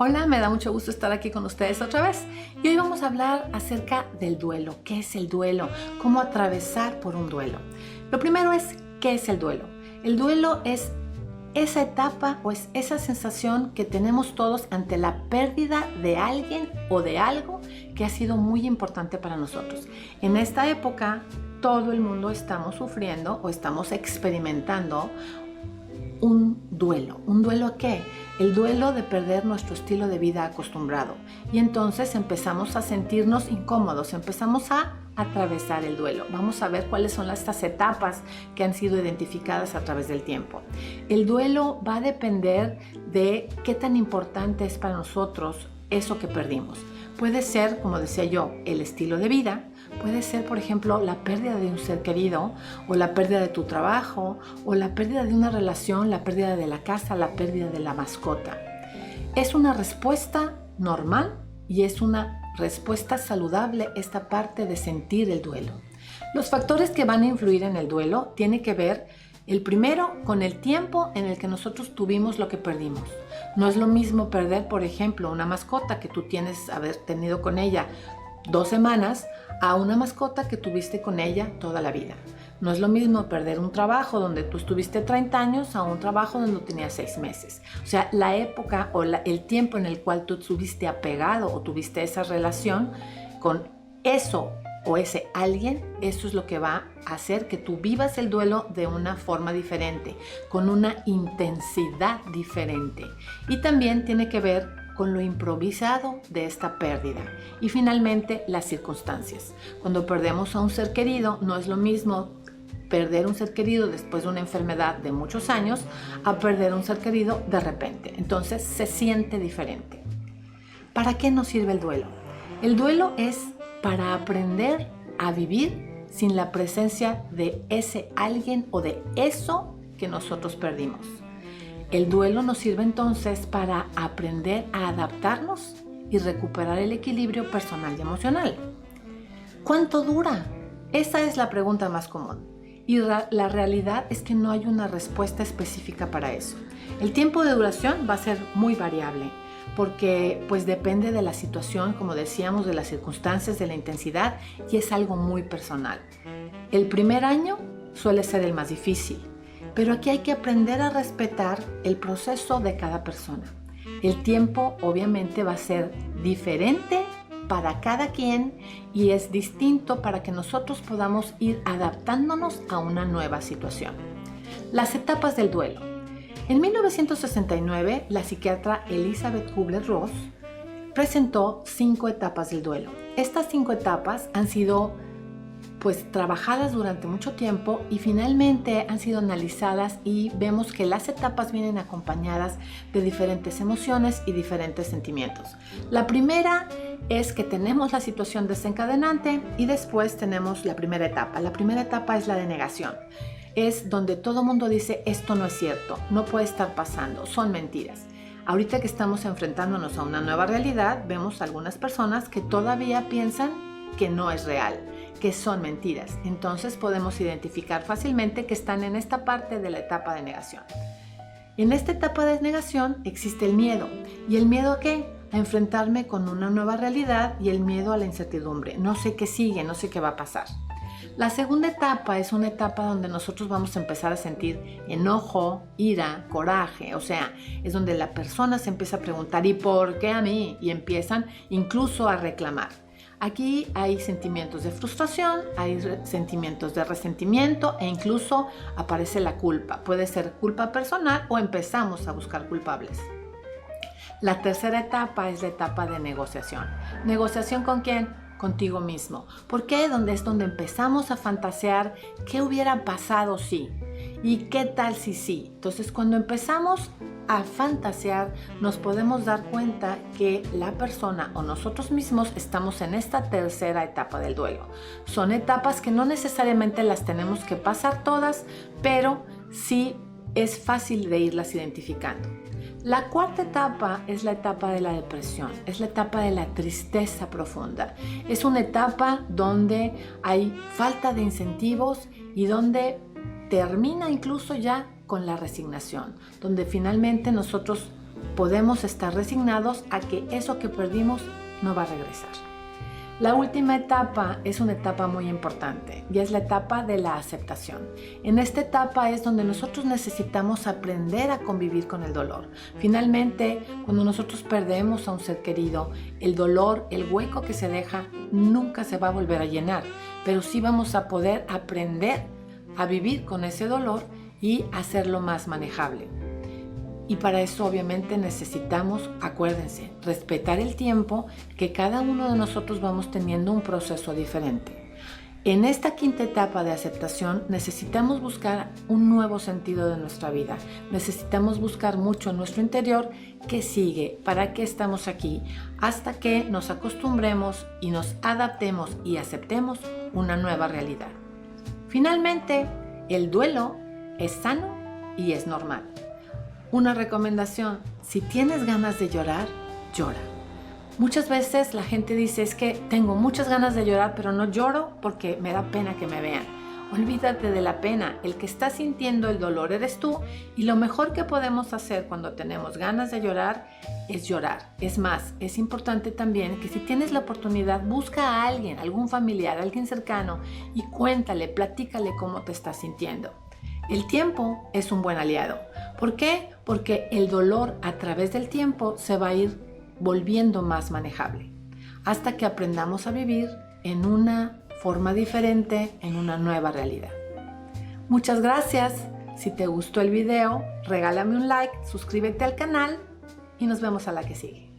Hola, me da mucho gusto estar aquí con ustedes otra vez y hoy vamos a hablar acerca del duelo. ¿Qué es el duelo? ¿Cómo atravesar por un duelo? Lo primero es, ¿qué es el duelo? El duelo es esa etapa o es esa sensación que tenemos todos ante la pérdida de alguien o de algo que ha sido muy importante para nosotros. En esta época, todo el mundo estamos sufriendo o estamos experimentando un duelo. ¿Un duelo a qué? El duelo de perder nuestro estilo de vida acostumbrado. Y entonces empezamos a sentirnos incómodos, empezamos a atravesar el duelo. Vamos a ver cuáles son estas etapas que han sido identificadas a través del tiempo. El duelo va a depender de qué tan importante es para nosotros eso que perdimos. Puede ser, como decía yo, el estilo de vida. Puede ser, por ejemplo, la pérdida de un ser querido, o la pérdida de tu trabajo, o la pérdida de una relación, la pérdida de la casa, la pérdida de la mascota. Es una respuesta normal y es una respuesta saludable esta parte de sentir el duelo. Los factores que van a influir en el duelo tienen que ver, el primero, con el tiempo en el que nosotros tuvimos lo que perdimos. No es lo mismo perder, por ejemplo, una mascota que tú tienes haber tenido con ella 2 semanas a una mascota que tuviste con ella toda la vida. No es lo mismo perder un trabajo donde tú estuviste 30 años a un trabajo donde tenías 6 meses. O sea, la época o el tiempo en el cual tú estuviste apegado o tuviste esa relación con eso o ese alguien, eso es lo que va a hacer que tú vivas el duelo de una forma diferente, con una intensidad diferente. Y también tiene que ver con lo improvisado de esta pérdida. Y finalmente, las circunstancias. Cuando perdemos a un ser querido, no es lo mismo perder un ser querido después de una enfermedad de muchos años a perder un ser querido de repente. Entonces, se siente diferente. ¿Para qué nos sirve el duelo? El duelo es para aprender a vivir sin la presencia de ese alguien o de eso que nosotros perdimos. El duelo nos sirve entonces para aprender a adaptarnos y recuperar el equilibrio personal y emocional. ¿Cuánto dura? Esa es la pregunta más común. Y la realidad es que no hay una respuesta específica para eso. El tiempo de duración va a ser muy variable porque pues depende de la situación, como decíamos, de las circunstancias, de la intensidad y es algo muy personal. El primer año suele ser el más difícil. Pero aquí hay que aprender a respetar el proceso de cada persona. El tiempo obviamente va a ser diferente para cada quien y es distinto para que nosotros podamos ir adaptándonos a una nueva situación. Las etapas del duelo. En 1969, la psiquiatra Elizabeth Kubler-Ross presentó 5 etapas del duelo. Estas 5 etapas han sido trabajadas durante mucho tiempo y finalmente han sido analizadas y vemos que las etapas vienen acompañadas de diferentes emociones y diferentes sentimientos. La primera es que tenemos la situación desencadenante y después tenemos la primera etapa. La primera etapa es la de negación. Es donde todo mundo dice esto no es cierto, no puede estar pasando, son mentiras. Ahorita que estamos enfrentándonos a una nueva realidad, vemos algunas personas que todavía piensan que no es real, que son mentiras. Entonces podemos identificar fácilmente que están en esta parte de la etapa de negación. En esta etapa de negación existe el miedo. ¿Y el miedo a qué? A enfrentarme con una nueva realidad y el miedo a la incertidumbre. No sé qué sigue, no sé qué va a pasar. La segunda etapa es una etapa donde nosotros vamos a empezar a sentir enojo, ira, coraje. O sea, es donde la persona se empieza a preguntar ¿y por qué a mí? Y empiezan incluso a reclamar. Aquí hay sentimientos de frustración, hay sentimientos de resentimiento e incluso aparece la culpa. Puede ser culpa personal o empezamos a buscar culpables. La tercera etapa es la etapa de negociación. ¿Negociación con quién? Contigo mismo. ¿Por qué? Es donde empezamos a fantasear qué hubiera pasado si y qué tal si sí. Entonces, cuando empezamos a fantasear, nos podemos dar cuenta que la persona o nosotros mismos estamos en esta tercera etapa del duelo. Son etapas que no necesariamente las tenemos que pasar todas, pero sí es fácil de irlas identificando. La cuarta etapa es la etapa de la depresión, es la etapa de la tristeza profunda. Es una etapa donde hay falta de incentivos y donde termina incluso ya con la resignación, donde finalmente nosotros podemos estar resignados a que eso que perdimos no va a regresar. La última etapa es una etapa muy importante y es la etapa de la aceptación. En esta etapa es donde nosotros necesitamos aprender a convivir con el dolor. Finalmente, cuando nosotros perdemos a un ser querido, el dolor, el hueco que se deja, nunca se va a volver a llenar, pero sí vamos a poder aprender a vivir con ese dolor y hacerlo más manejable. Y para eso obviamente necesitamos, acuérdense, respetar el tiempo que cada uno de nosotros vamos teniendo un proceso diferente. En esta quinta etapa de aceptación necesitamos buscar un nuevo sentido de nuestra vida. Necesitamos buscar mucho en nuestro interior qué sigue, para qué estamos aquí, hasta que nos acostumbremos y nos adaptemos y aceptemos una nueva realidad. Finalmente, el duelo es sano y es normal. Una recomendación, si tienes ganas de llorar, llora. Muchas veces la gente dice, es que tengo muchas ganas de llorar, pero no lloro porque me da pena que me vean. Olvídate de la pena, el que está sintiendo el dolor eres tú y lo mejor que podemos hacer cuando tenemos ganas de llorar es llorar. Es más, es importante también que si tienes la oportunidad, busca a alguien, algún familiar, alguien cercano y cuéntale, platícale cómo te estás sintiendo. El tiempo es un buen aliado. ¿Por qué? Porque el dolor a través del tiempo se va a ir volviendo más manejable hasta que aprendamos a vivir en una forma diferente, en una nueva realidad. Muchas gracias. Si te gustó el video, regálame un like, suscríbete al canal y nos vemos a la que sigue.